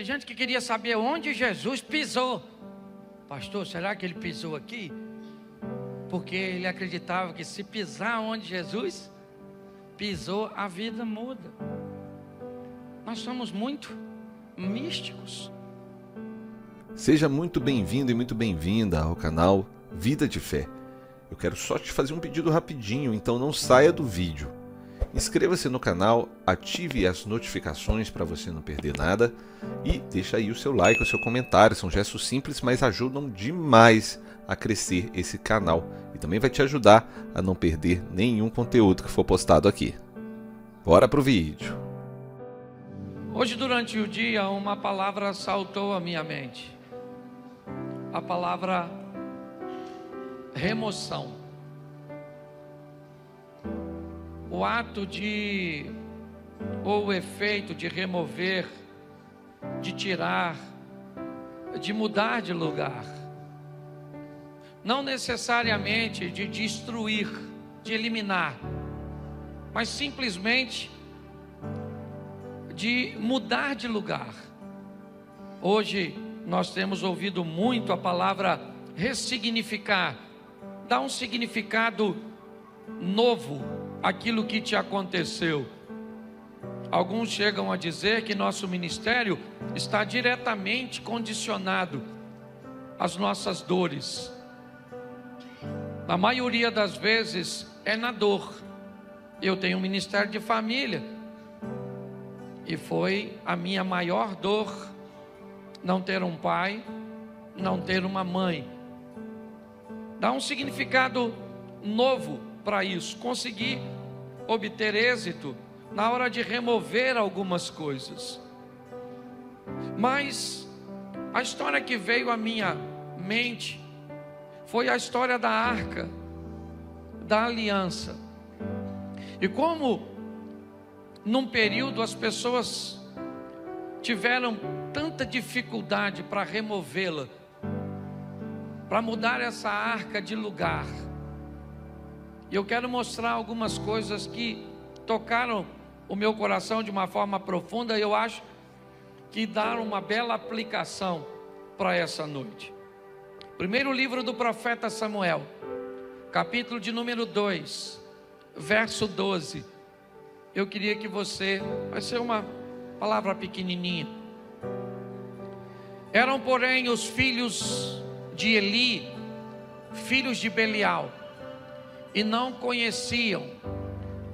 Tem gente que queria saber onde Jesus pisou. Pastor, será que ele pisou aqui? Porque ele acreditava que se pisar onde Jesus pisou, a vida muda. Nós somos muito místicos. Seja muito bem-vindo e muito bem-vinda ao canal Vida de Fé. Eu quero só te fazer um pedido rapidinho, então não saia do vídeo. Inscreva-se no canal, ative as notificações para você não perder nada e deixa aí o seu like, o seu comentário. São gestos simples, mas ajudam demais a crescer esse canal e também vai te ajudar a não perder nenhum conteúdo que for postado aqui. Bora pro vídeo. Hoje durante o dia uma palavra saltou à minha mente. A palavra remoção. O ato de, ou o efeito de remover, de tirar, de mudar de lugar. Não necessariamente de destruir, de eliminar, mas simplesmente de mudar de lugar. Hoje nós temos ouvido muito a palavra ressignificar, dar um significado novo àquilo que te aconteceu. Alguns chegam a dizer que nosso ministério está diretamente condicionado às nossas dores. Na maioria das vezes é na dor. Eu tenho um ministério de família e foi a minha maior dor não ter um pai, não ter uma mãe. Dá um significado novo para isso, conseguir obter êxito na hora de remover algumas coisas. Mas a história que veio à minha mente foi a história da arca da aliança. E como num período as pessoas tiveram tanta dificuldade para removê-la, para mudar essa arca de lugar. E eu quero mostrar algumas coisas que tocaram o meu coração de uma forma profunda e eu acho que dá uma bela aplicação para essa noite. Primeiro livro do profeta Samuel, capítulo de número 2, verso 12. Eu queria que você, vai ser uma palavra pequenininha. Eram, porém, os filhos de Eli, filhos de Belial, e não conheciam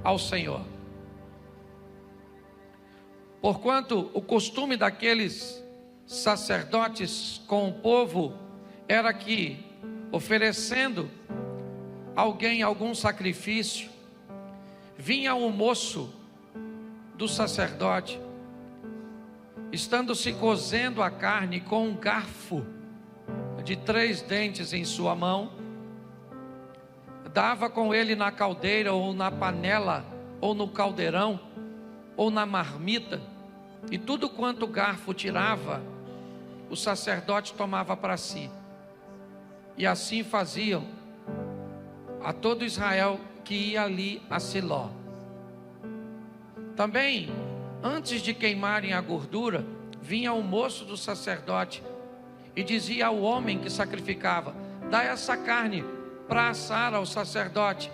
ao Senhor. Porquanto o costume daqueles sacerdotes com o povo era que, oferecendo alguém algum sacrifício, vinha o moço do sacerdote, estando se cozendo a carne com um garfo de 3 dentes em sua mão, dava com ele na caldeira ou na panela ou no caldeirão ou na marmita, e tudo quanto o garfo tirava, o sacerdote tomava para si. E assim faziam a todo Israel que ia ali a Siló. Também, antes de queimarem a gordura, vinha o moço do sacerdote e dizia ao homem que sacrificava: dá essa carne para assar ao sacerdote,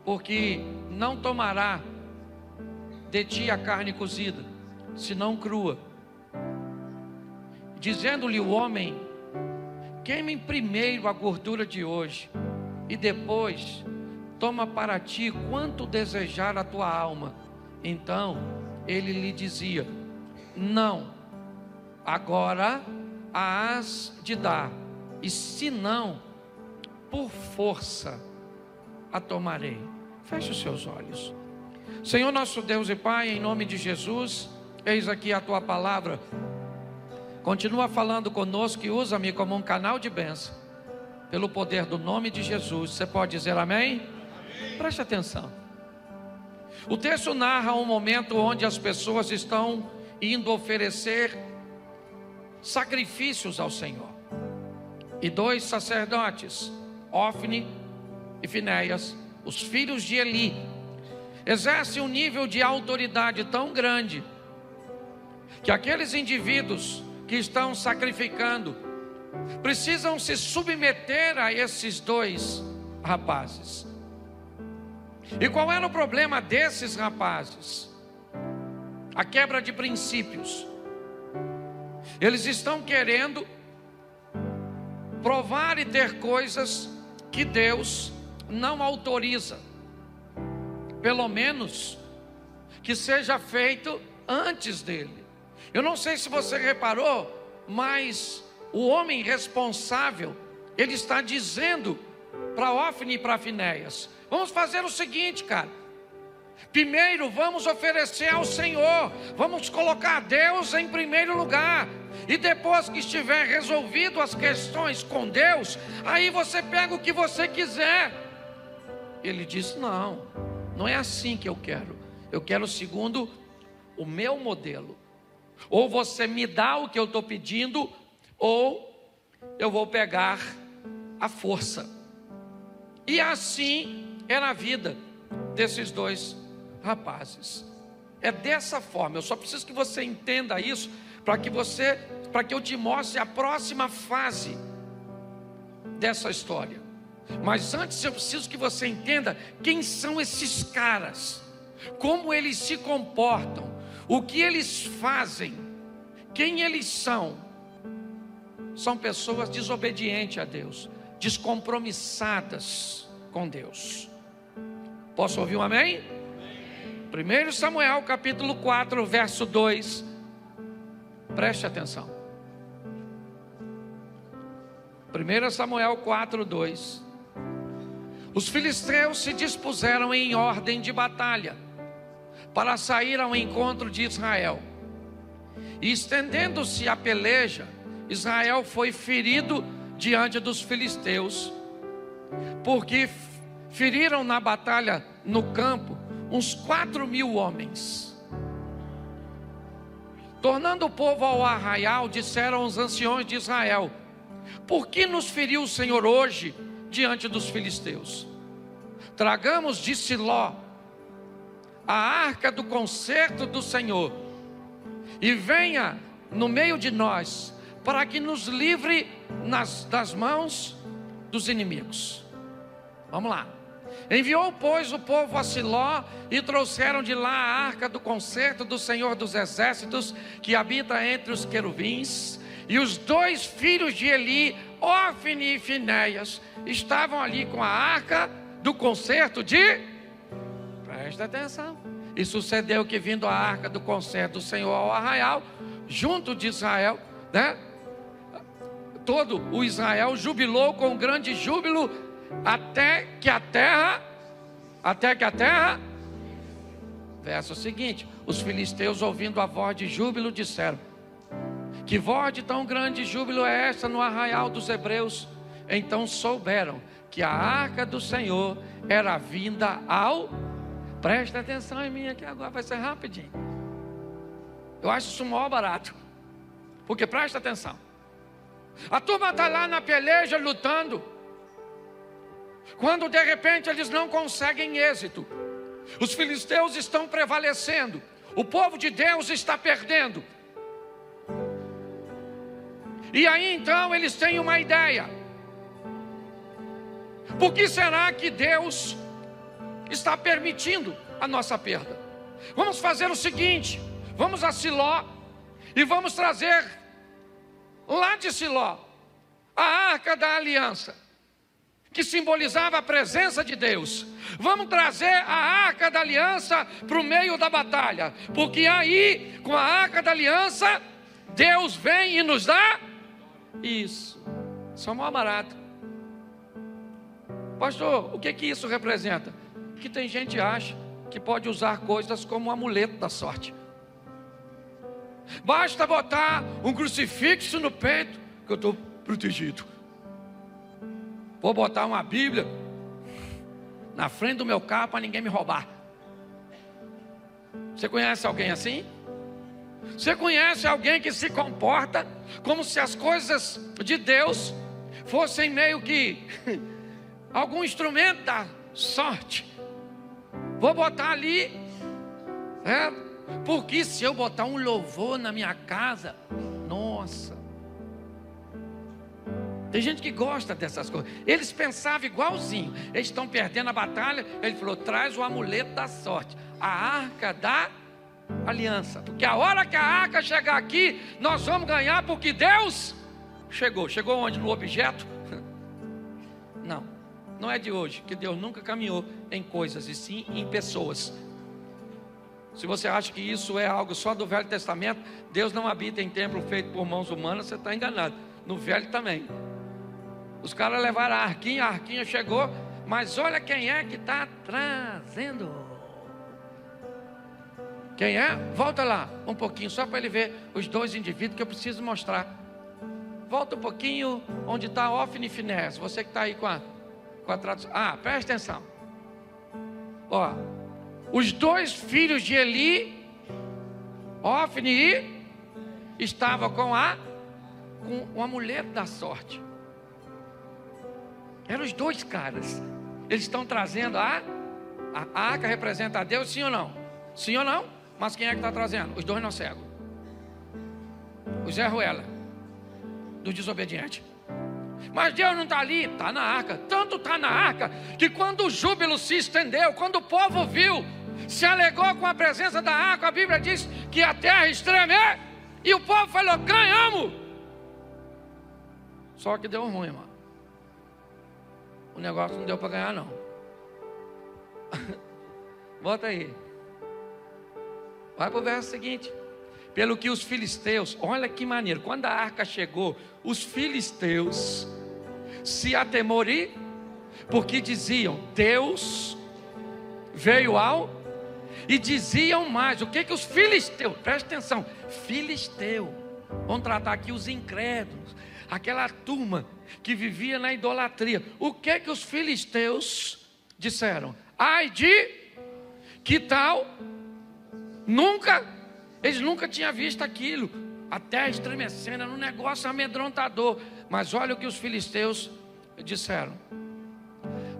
porque não tomará de ti a carne cozida, senão crua. Dizendo-lhe o homem: queime primeiro a gordura de hoje, e depois toma para ti quanto desejar a tua alma. Então ele lhe dizia: não, agora a hás de dar, e se não, por força a tomarei. Feche os seus olhos. Senhor nosso Deus e Pai, em nome de Jesus, eis aqui a tua palavra. Continua falando conosco e usa-me como um canal de bênção, pelo poder do nome de Jesus. Você pode dizer amém? Amém. Preste atenção. O texto narra um momento onde as pessoas estão indo oferecer sacrifícios ao Senhor. E 2 sacerdotes, Ofni e Finéias, os filhos de Eli, exercem um nível de autoridade tão grande que aqueles indivíduos que estão sacrificando precisam se submeter a esses dois rapazes. E qual era o problema desses rapazes? A quebra de princípios. Eles estão querendo provar e ter coisas que Deus não autoriza. Pelo menos que seja feito antes dele. Eu não sei se você reparou, mas o homem responsável, ele está dizendo para Ofni e para Finéias: vamos fazer o seguinte, cara. Primeiro vamos oferecer ao Senhor, vamos colocar Deus em primeiro lugar, e depois que estiver resolvido as questões com Deus, aí você pega o que você quiser. Ele disse: não é assim que eu quero segundo o meu modelo. Ou você me dá o que eu estou pedindo, ou eu vou pegar a força. E assim era a vida desses dois rapazes. É dessa forma. Eu só preciso que você entenda isso, para que eu te mostre a próxima fase dessa história. Mas antes eu preciso que você entenda quem são esses caras, como eles se comportam, o que eles fazem, quem eles são. São pessoas desobedientes a Deus, descompromissadas com Deus. Posso ouvir um amém? 1 Samuel capítulo 4, verso 2. Preste atenção. 1 Samuel 4, 2. Os filisteus se dispuseram em ordem de batalha para sair ao encontro de Israel. E estendendo-se a peleja, Israel foi ferido diante dos filisteus, porque feriram na batalha no campo uns 4.000 homens. Tornando o povo ao arraial, disseram os anciões de Israel: por que nos feriu o Senhor hoje diante dos filisteus? Tragamos de Siló a arca do concerto do Senhor, e venha no meio de nós, para que nos livre das mãos dos inimigos. Vamos lá. Enviou, pois, o povo a Siló, e trouxeram de lá a arca do concerto do Senhor dos exércitos, que habita entre os querubins. E os dois filhos de Eli, Ofni e Finéias, estavam ali com a arca do concerto de... Presta atenção. E sucedeu que, vindo a arca do concerto do Senhor ao arraial, junto de Israel, todo o Israel jubilou com grande júbilo, até que a terra, verso seguinte: os filisteus, ouvindo a voz de júbilo, disseram: que voz de tão grande júbilo é esta no arraial dos hebreus? Então souberam que a arca do Senhor era vinda ao... Presta atenção em mim aqui agora, vai ser rapidinho. Eu acho isso maior barato, porque presta atenção. A turma está lá na peleja lutando, quando de repente eles não conseguem êxito. Os filisteus estão prevalecendo, o povo de Deus está perdendo. E aí então eles têm uma ideia: por que será que Deus está permitindo a nossa perda? Vamos fazer o seguinte: vamos a Siló e vamos trazer lá de Siló a arca da aliança, que simbolizava a presença de Deus. Vamos trazer a arca da aliança para o meio da batalha, porque aí, com a arca da aliança, Deus vem e nos dá isso. Isso é um barato. Pastor, o que isso representa? Que tem gente que acha que pode usar coisas como um amuleto da sorte. Basta botar um crucifixo no peito que eu estou protegido. Vou botar uma Bíblia na frente do meu carro para ninguém me roubar. Você conhece alguém assim? Você conhece alguém que se comporta como se as coisas de Deus fossem meio que algum instrumento da sorte? Vou botar ali Porque se eu botar um louvor na minha casa, nossa. Tem gente que gosta dessas coisas. Eles pensavam igualzinho. Eles estão perdendo a batalha. Ele falou: traz o amuleto da sorte, a arca da aliança. Porque a hora que a arca chegar aqui, nós vamos ganhar, porque Deus chegou. Chegou onde? No objeto? Não, não é de hoje, que Deus nunca caminhou em coisas, e sim em pessoas. Se você acha que isso é algo só do Velho Testamento, Deus não habita em templo feito por mãos humanas, você está enganado. No Velho também. Os caras levaram a arquinha chegou, mas olha quem é que está trazendo. Quem é? Volta lá um pouquinho, só para ele ver os dois indivíduos que eu preciso mostrar. Volta um pouquinho onde está Ofni e Finéias. Você que está aí com a tradução. Presta atenção. Ó, os dois filhos de Eli, Ofni, estavam com o amuleto da sorte. Eram os dois caras. Eles estão trazendo a arca, representa a Deus, sim ou não? Sim ou não? Mas quem é que está trazendo? Os dois não cegos. O Zé Ruela, do desobediente. Mas Deus não está ali, está na arca. Tanto está na arca, que quando o júbilo se estendeu, quando o povo viu, se alegrou com a presença da arca, a Bíblia diz que a terra estremeu, e o povo falou: ganhamos. Só que deu ruim, irmão. O negócio não deu para ganhar, não. Bota aí. Vai para o verso seguinte. Pelo que os filisteus, olha que maneiro, quando a arca chegou, os filisteus se atemoriram, porque diziam: Deus veio e diziam mais. O que os filisteus, presta atenção, filisteu, vamos tratar aqui os incrédulos, aquela turma que vivia na idolatria. O que os filisteus disseram? Ai de que tal? Eles nunca tinham visto aquilo, a terra estremecendo, era um negócio amedrontador. Mas olha o que os filisteus disseram: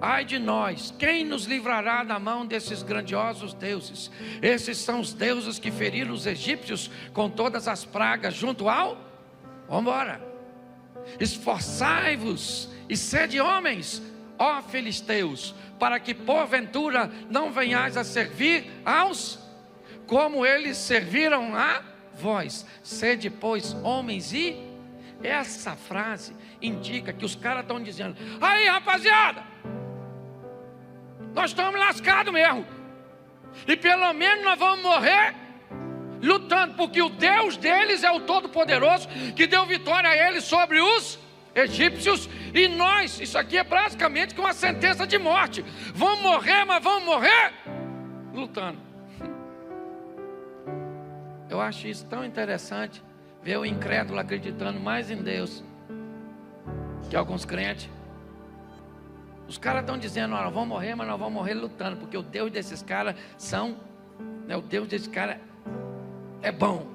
ai de nós, quem nos livrará da mão desses grandiosos deuses? Esses são os deuses que feriram os egípcios com todas as pragas junto ao... Vamos embora. Esforçai-vos e sede homens, ó filisteus, para que porventura não venhais a servir aos... como eles serviram a vós. Sede, pois, homens. E essa frase indica que os caras estão dizendo: aí, rapaziada, nós estamos lascados mesmo, e pelo menos nós vamos morrer lutando, porque o Deus deles é o Todo-Poderoso, que deu vitória a eles sobre os egípcios, e nós, isso aqui é praticamente uma sentença de morte. Vamos morrer, mas vamos morrer lutando. Eu acho isso tão interessante, ver o incrédulo acreditando mais em Deus que alguns crentes. Os caras estão dizendo: nós vamos morrer, mas nós vamos morrer lutando, porque o Deus desses caras o Deus desses caras é bom.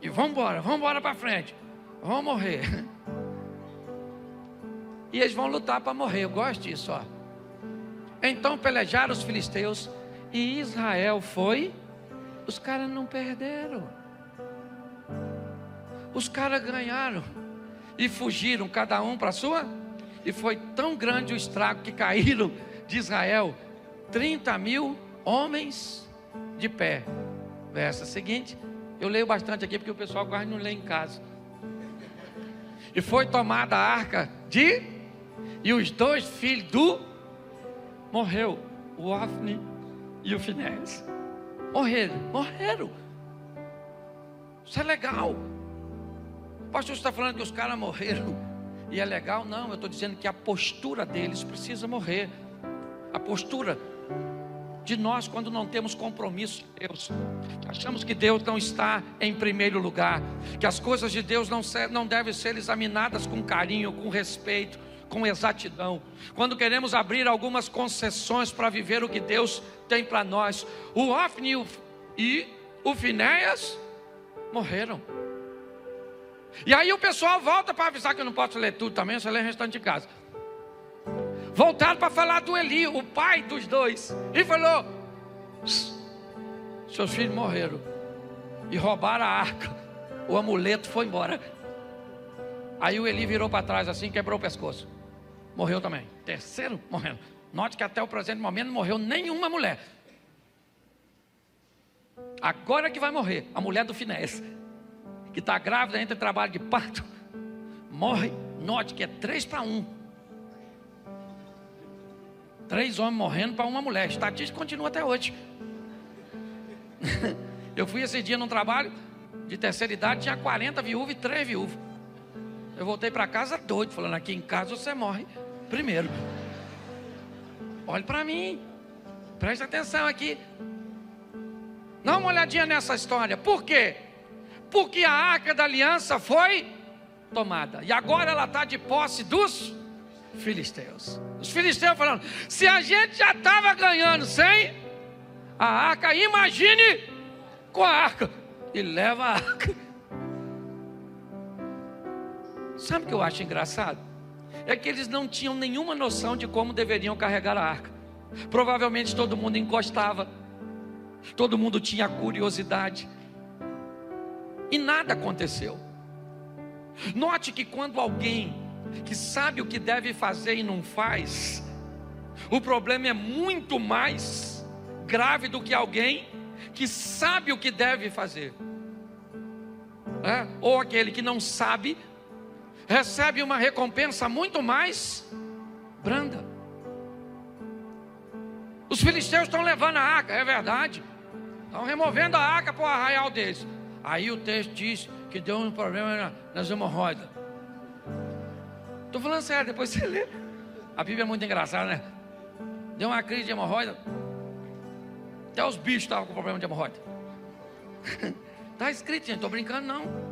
E vamos embora para frente, vamos morrer. E eles vão lutar para morrer. Eu gosto disso, ó. Então pelejaram os filisteus, e Israel foi... Os caras não perderam. Os caras ganharam e fugiram, cada um para a sua. E foi tão grande o estrago que caíram de Israel 30.000 homens de pé. Verso seguinte. Eu leio bastante aqui porque o pessoal quase não lê em casa. E foi tomada a arca e os dois filhos morreu, o Ofni e o Finéias. Morreram. Isso é legal. O pastor está falando que os caras morreram e é legal? Não, eu estou dizendo que a postura deles precisa morrer. A postura de nós, quando não temos compromisso com Deus, achamos que Deus não está em primeiro lugar, que as coisas de Deus não devem ser examinadas com carinho, com respeito, com exatidão. Quando queremos abrir algumas concessões para viver o que Deus tem para nós. O Ofni e o Finéias morreram. E aí o pessoal volta para avisar, que eu não posso ler tudo também, só ler o restante de casa. Voltaram para falar do Eli, o pai dos dois, e falou: seus filhos morreram. E roubaram a arca. O amuleto foi embora. Aí o Eli virou para trás assim, quebrou o pescoço. Morreu também. Terceiro morrendo. Note que até o presente momento não morreu nenhuma mulher. Agora que vai morrer a mulher do Finés, que está grávida, entra em trabalho de parto, morre. Note que é 3-1. 3 homens morrendo para uma mulher. A estatística continua até hoje. Eu fui esse dia num trabalho de terceira idade, tinha 40 viúvas e 3 viúvos. Eu voltei para casa doido, falando: aqui em casa você morre primeiro. Olhe para mim, preste atenção aqui. Dá uma olhadinha nessa história. Por quê? Porque a arca da aliança foi tomada, e agora ela está de posse dos filisteus. Os filisteus falando: se a gente já estava ganhando sem a arca, imagine com a arca. E leva a arca. Sabe o que eu acho engraçado? É que eles não tinham nenhuma noção de como deveriam carregar a arca. Provavelmente todo mundo encostava, todo mundo tinha curiosidade, e nada aconteceu. Note que quando alguém que sabe o que deve fazer e não faz, o problema é muito mais grave do que alguém que sabe o que deve fazer. Ou aquele que não sabe recebe uma recompensa muito mais branda. Os filisteus estão levando a arca, é verdade, estão removendo a arca para o arraial deles. Aí o texto diz que deu um problema nas hemorroidas. Estou falando sério, depois você lê. A Bíblia é muito engraçada, né? Deu uma crise de hemorroida. Até os bichos estavam com problema de hemorroida. Está escrito, gente, estou brincando não.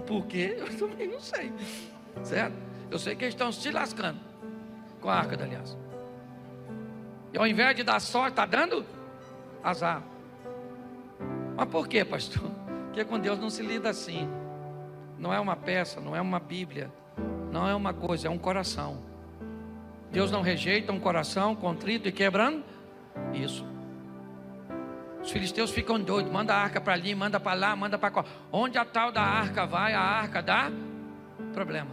Por quê? Eu também não sei. Certo? Eu sei que eles estão se lascando com a arca da aliança. E ao invés de dar sorte, está dando azar. Mas por quê, pastor? Porque com Deus não se lida assim. Não é uma peça, não é uma Bíblia, não é uma coisa, é um coração. Deus não rejeita um coração contrito e quebrando isso. Os filisteus ficam doidos, manda a arca para ali, manda para lá, manda para cá. Onde a tal da arca vai, a arca dá problema.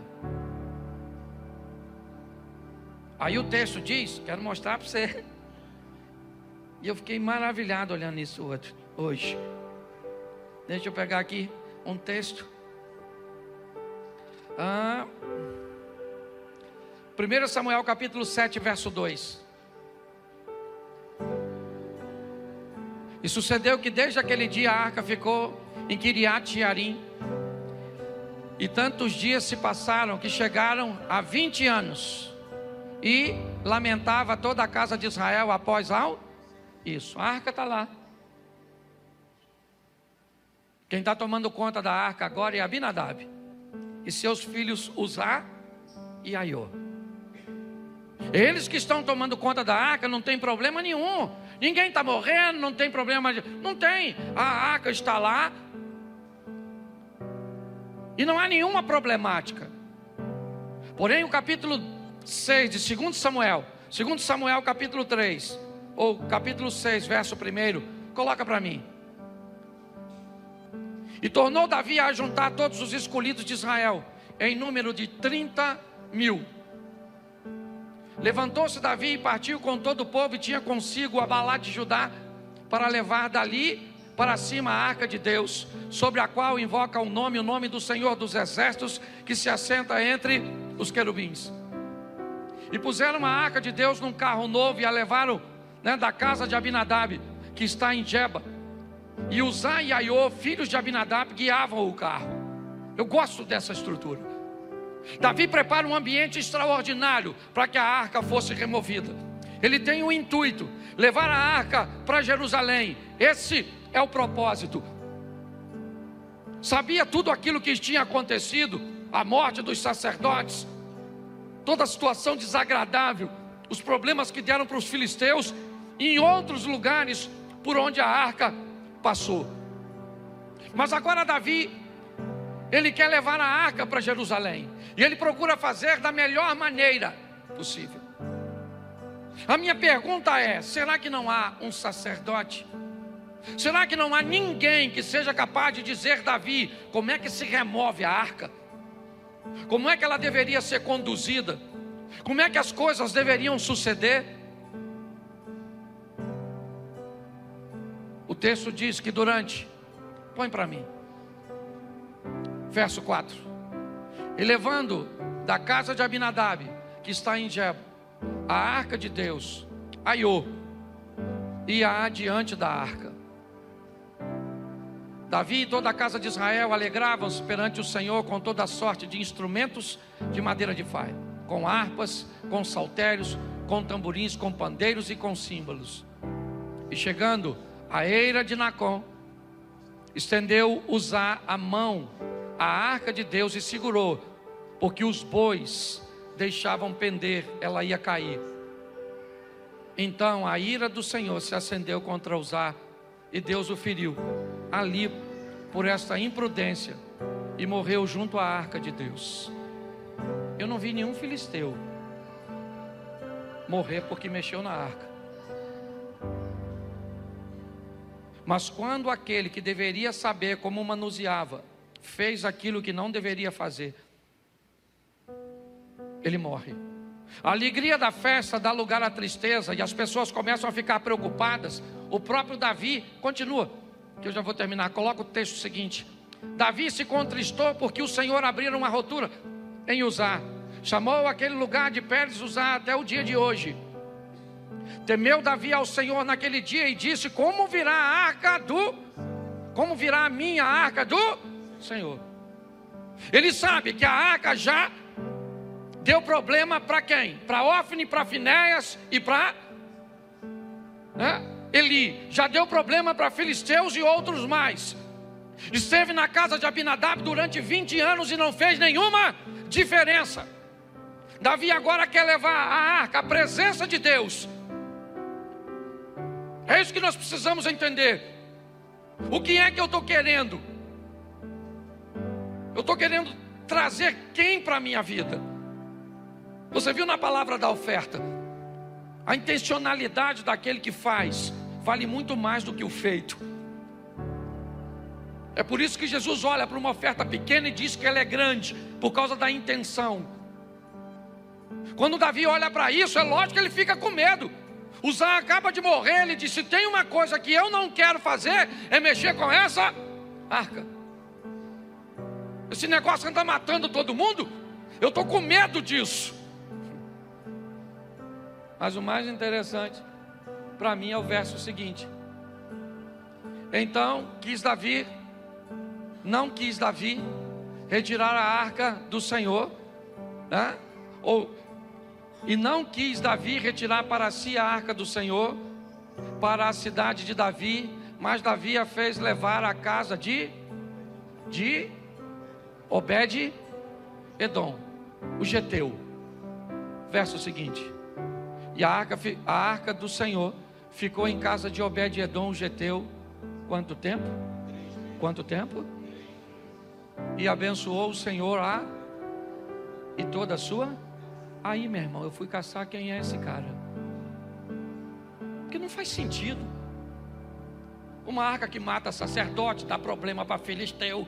Aí o texto diz, quero mostrar para você. E eu fiquei maravilhado olhando isso hoje. Deixa eu pegar aqui um texto. 1 Samuel capítulo 7, verso 2. E sucedeu que desde aquele dia a arca ficou em Kiriat Jearim. E tantos dias se passaram que chegaram a 20 anos. E lamentava toda a casa de Israel após isso. A arca está lá. Quem está tomando conta da arca agora é Abinadab e seus filhos Uzá e Aiô. Eles que estão tomando conta da arca, não tem problema nenhum. Ninguém está morrendo, não tem problema. Não tem. A arca está lá. E não há nenhuma problemática. Porém o capítulo 6 de 2 Samuel, 2 Samuel capítulo 3, ou capítulo 6, verso 1, coloca para mim. E tornou Davi a juntar todos os escolhidos de Israel, em número de 30.000. Levantou-se Davi e partiu com todo o povo, e tinha consigo a Abalá de Judá, para levar dali para cima a arca de Deus, sobre a qual invoca o nome do Senhor dos Exércitos, que se assenta entre os querubins. E puseram a arca de Deus num carro novo, e a levaram da casa de Abinadab, que está em Geba. E Uzá e Aiô, filhos de Abinadab, guiavam o carro. Eu gosto dessa estrutura. Davi prepara um ambiente extraordinário para que a arca fosse removida. Ele tem um intuito: levar a arca para Jerusalém. Esse é o propósito. Sabia tudo aquilo que tinha acontecido, a morte dos sacerdotes, toda a situação desagradável, os problemas que deram para os filisteus, e em outros lugares por onde a arca passou. Mas agora Davi, ele quer levar a arca para Jerusalém, e ele procura fazer da melhor maneira possível. A minha pergunta é: será que não há um sacerdote Será que não há ninguém que seja capaz de dizer, Davi, como é que se remove a arca? Como é que ela deveria ser conduzida? Como é que as coisas deveriam suceder? O texto diz que põe para mim, verso 4: e levando da casa de Abinadab, que está em Jebo, a arca de Deus, Aiô, ia adiante da arca. Davi e toda a casa de Israel alegravam-se perante o Senhor com toda a sorte de instrumentos de madeira de faia, com harpas, com saltérios, com tamborins, com pandeiros e com símbolos. E chegando à eira de Nacon, estendeu Uzá a mão à arca de Deus e segurou, porque os bois deixavam pender, ela ia cair. Então a ira do Senhor se acendeu contra Uzá, e Deus o feriu ali por esta imprudência, e morreu junto à arca de Deus. Eu não vi nenhum filisteu morrer porque mexeu na arca. Mas quando aquele que deveria saber como manuseava fez aquilo que não deveria fazer, ele morre. A alegria da festa dá lugar à tristeza, e as pessoas começam a ficar preocupadas. O próprio Davi continua, que eu já vou terminar. Coloca o texto seguinte: Davi se contristou porque o Senhor abriu uma rotura em Uzá. Chamou aquele lugar de Pérez Uzá até o dia de hoje. Temeu Davi ao Senhor naquele dia e disse: como virá a minha arca do Senhor? Ele sabe que a arca já deu problema para quem? Para Ofni, para Finéias e para Eli. Já deu problema para filisteus e outros mais. Esteve na casa de Abinadab durante 20 anos e não fez nenhuma diferença. Davi agora quer levar a arca, a presença de Deus. É isso que nós precisamos entender. O que é que eu estou querendo? Eu estou querendo trazer quem para a minha vida? Você viu na palavra da oferta? A intencionalidade daquele que faz vale muito mais do que o feito. É por isso que Jesus olha para uma oferta pequena e diz que ela é grande, por causa da intenção. Quando Davi olha para isso, é lógico que ele fica com medo. Uzá acaba de morrer, ele disse: tem uma coisa que eu não quero fazer, é mexer com essa arca. Esse negócio anda matando todo mundo, eu estou com medo disso. Mas o mais interessante para mim é o verso seguinte: então não quis Davi retirar a arca do Senhor, e não quis Davi retirar para si a arca do Senhor para a cidade de Davi, mas Davi a fez levar à casa de Obed-edom, o geteu. Verso seguinte: e a arca do Senhor ficou em casa de Obed-edom, o geteu, quanto tempo? E abençoou o Senhor e toda a sua. Aí, meu irmão, eu fui caçar quem é esse cara, porque não faz sentido. Uma arca que mata sacerdote, dá problema para filisteu,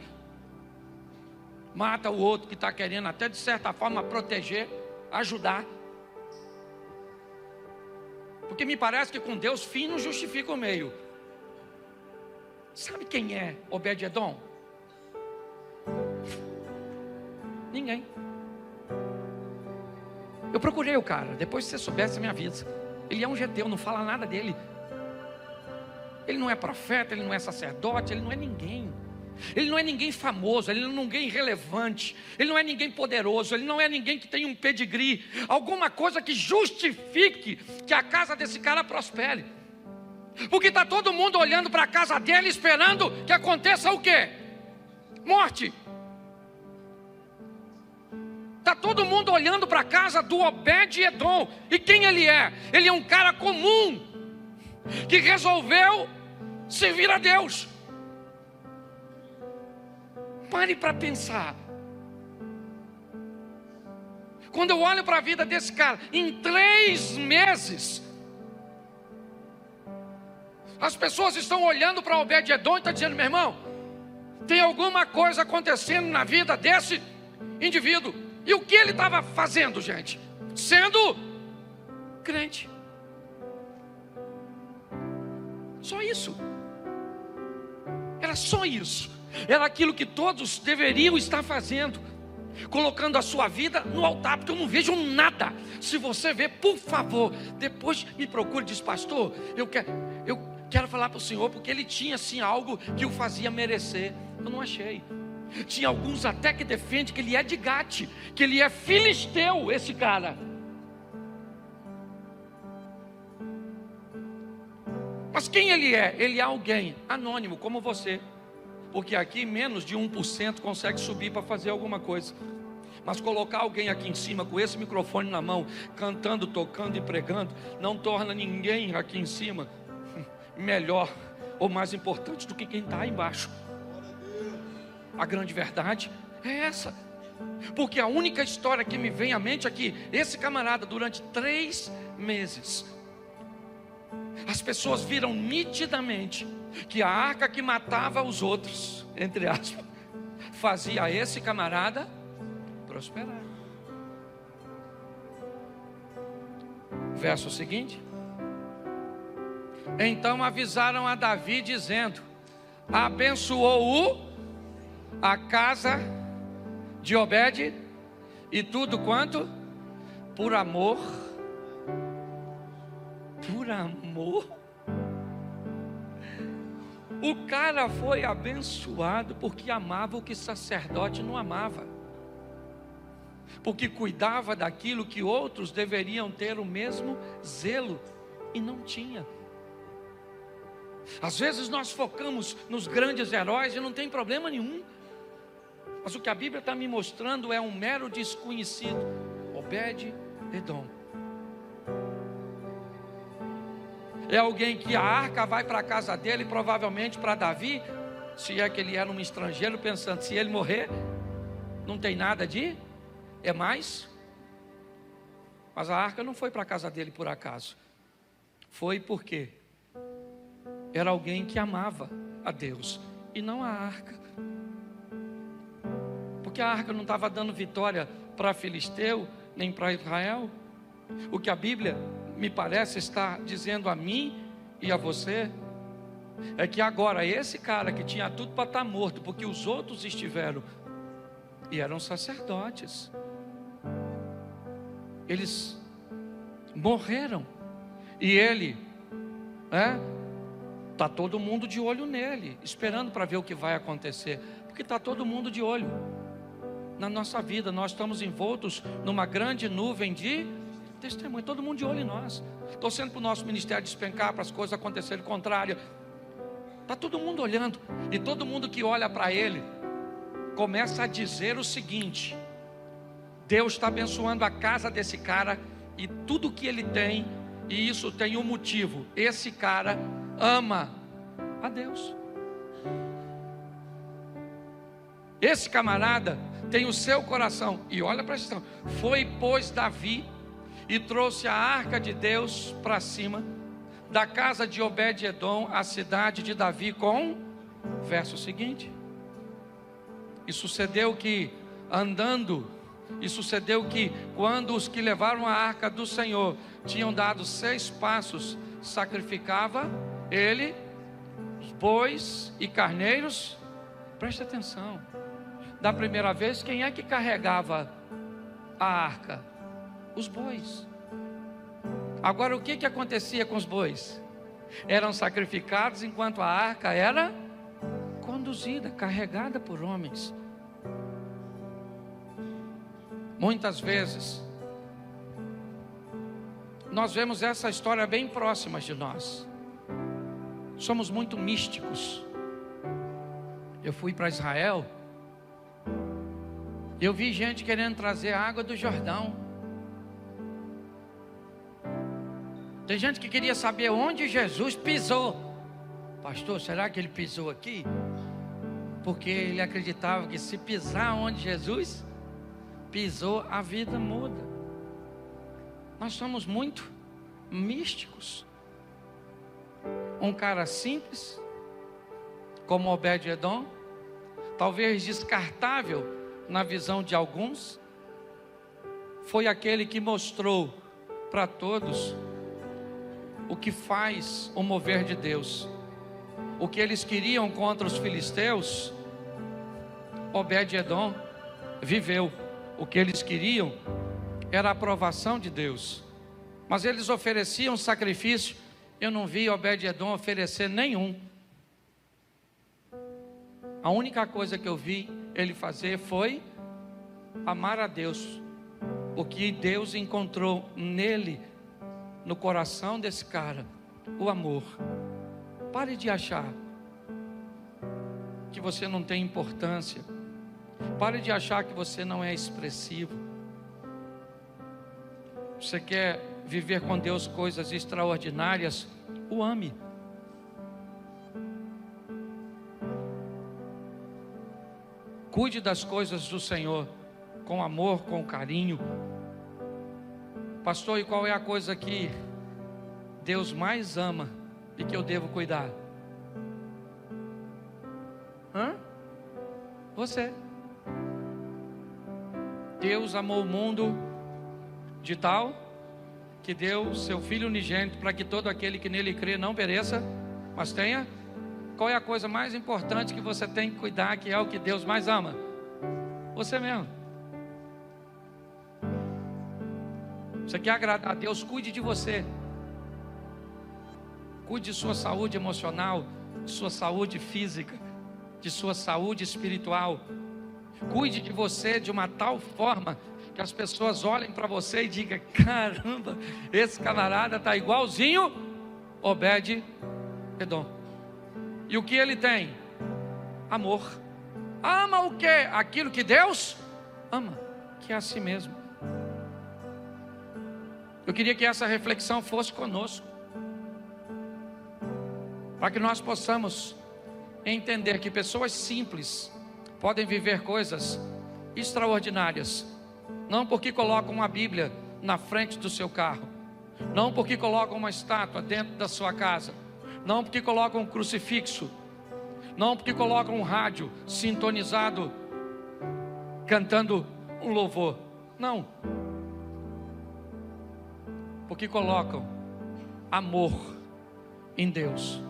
mata o outro que está querendo até de certa forma proteger, ajudar. Porque me parece que com Deus fim não justifica o meio. Sabe quem é Obed-edom? Ninguém. Eu procurei o cara, depois se você soubesse me avisa. Ele é um geteu, não fala nada dele. Ele não é profeta, ele não é sacerdote, ele não é ninguém. Ele não é ninguém famoso, ele não é ninguém relevante, ele não é ninguém poderoso, ele não é ninguém que tem um pedigree, alguma coisa que justifique que a casa desse cara prospere. Porque está todo mundo olhando para a casa dele, esperando que aconteça o quê? Morte. Está todo mundo olhando para a casa do Obed-edom. E quem ele é? Ele é um cara comum, que resolveu servir a Deus. Pare para pensar. Quando eu olho para a vida desse cara, em 3 meses, As pessoas estão olhando para Obed-Edom e estão dizendo: meu irmão, tem alguma coisa acontecendo na vida desse indivíduo. E o que ele estava fazendo, gente? Sendo crente. Só isso. Era só isso. Era aquilo que todos deveriam estar fazendo, colocando a sua vida no altar, porque eu não vejo nada. Se você vê, por favor, depois me procure e diz: pastor, eu quero falar para o senhor, porque ele tinha assim algo que o fazia merecer. Eu não achei. Tinha alguns até que defendem que ele é de Gate, que ele é filisteu, esse cara. Mas quem ele é? Ele é alguém anônimo como você. Porque aqui menos de 1% consegue subir para fazer alguma coisa. Mas colocar alguém aqui em cima com esse microfone na mão, cantando, tocando e pregando, não torna ninguém aqui em cima melhor ou mais importante do que quem está aí embaixo. A grande verdade é essa. Porque a única história que me vem à mente é que esse camarada, durante 3 meses, as pessoas viram nitidamente que a arca que matava os outros, entre aspas, fazia esse camarada prosperar. Verso seguinte: então avisaram a Davi dizendo: abençoou a casa de Obed e tudo quanto por amor. Por amor? O cara foi abençoado porque amava o que sacerdote não amava, porque cuidava daquilo que outros deveriam ter o mesmo zelo e não tinha. Às vezes nós focamos nos grandes heróis e não tem problema nenhum, mas o que a Bíblia está me mostrando é um mero desconhecido, Obed-Edom. É alguém que a arca vai para a casa dele, provavelmente para Davi, se é que ele era um estrangeiro, pensando: se ele morrer, não tem nada de é mais. Mas a arca não foi para a casa dele por acaso. Foi porque era alguém que amava a Deus e não a arca. Porque a arca não estava dando vitória para Filisteu, nem para Israel. O que a Bíblia, me parece, está dizendo a mim e a você é que agora esse cara que tinha tudo para estar morto, porque os outros estiveram e eram sacerdotes, eles morreram, e ele está todo mundo de olho nele, esperando para ver o que vai acontecer, porque está todo mundo de olho na nossa vida. Nós estamos envoltos numa grande nuvem de testemunho, todo mundo de olho em nós, torcendo para o nosso ministério despencar, para as coisas acontecerem contrário. Está todo mundo olhando, e todo mundo que olha para ele começa a dizer o seguinte: Deus está abençoando a casa desse cara e tudo que ele tem, e isso tem um motivo: esse cara ama a Deus. Esse camarada tem o seu coração, e olha para a questão: foi, pois, Davi e trouxe a arca de Deus para cima da casa de Obed-Edom, a cidade de Davi, com verso seguinte: e sucedeu que quando os que levaram a arca do Senhor tinham dado 6 passos, sacrificava ele os bois e carneiros. Preste atenção, da primeira vez, quem é que carregava a arca? Os bois. Agora, o que acontecia com os bois? Eram sacrificados enquanto a arca era conduzida, carregada por homens. Muitas vezes nós vemos essa história bem próxima de nós. Somos muito místicos. Eu fui para Israel, eu vi gente querendo trazer a água do Jordão. Tem gente que queria saber onde Jesus pisou. Pastor, será que ele pisou aqui? Porque ele acreditava que se pisar onde Jesus pisou, a vida muda. Nós somos muito místicos. Um cara simples, como Obed-Edom, talvez descartável na visão de alguns, foi aquele que mostrou para todos o que faz o mover de Deus. O que eles queriam contra os filisteus, Obed-Edom viveu. O que eles queriam era a aprovação de Deus, mas eles ofereciam sacrifício. Eu não vi Obed-Edom oferecer nenhum. A única coisa que eu vi ele fazer foi amar a Deus. O que Deus encontrou nele, no coração desse cara, o amor. Pare de achar que você não tem importância. Pare de achar que você não é expressivo. Você quer viver com Deus coisas extraordinárias? O ame. Cuide das coisas do Senhor com amor, com carinho. Pastor, e qual é a coisa que Deus mais ama e que eu devo cuidar? Você. Deus amou o mundo de tal que deu seu Filho unigênito para que todo aquele que nele crê não pereça, mas tenha. Qual é a coisa mais importante que você tem que cuidar, que é o que Deus mais ama? Você mesmo. Você quer agradar a Deus? Cuide de você. Cuide de sua saúde emocional, de sua saúde física, de sua saúde espiritual. Cuide de você de uma tal forma que as pessoas olhem para você e digam: caramba, esse camarada está igualzinho Obed-Edom. E o que ele tem? Amor. Ama o quê? Aquilo que Deus ama, que é a si mesmo. Eu queria que essa reflexão fosse conosco, para que nós possamos entender que pessoas simples podem viver coisas extraordinárias, não porque colocam uma Bíblia na frente do seu carro, não porque colocam uma estátua dentro da sua casa, não porque colocam um crucifixo, não porque colocam um rádio sintonizado cantando um louvor, não, porque colocam amor em Deus,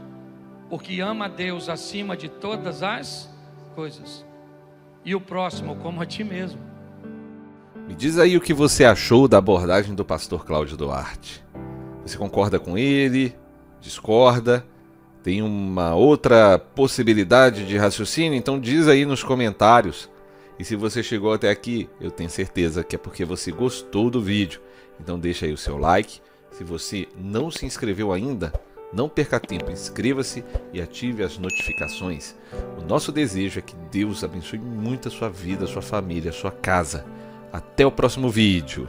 porque ama a Deus acima de todas as coisas, e o próximo como a ti mesmo. Me diz aí o que você achou da abordagem do pastor Cláudio Duarte. Você concorda com ele? Discorda? Tem uma outra possibilidade de raciocínio? Então diz aí nos comentários. E se você chegou até aqui, eu tenho certeza que é porque você gostou do vídeo. Então deixa aí o seu like. Se você não se inscreveu ainda, não perca tempo, inscreva-se e ative as notificações. O nosso desejo é que Deus abençoe muito a sua vida, a sua família, a sua casa. Até o próximo vídeo.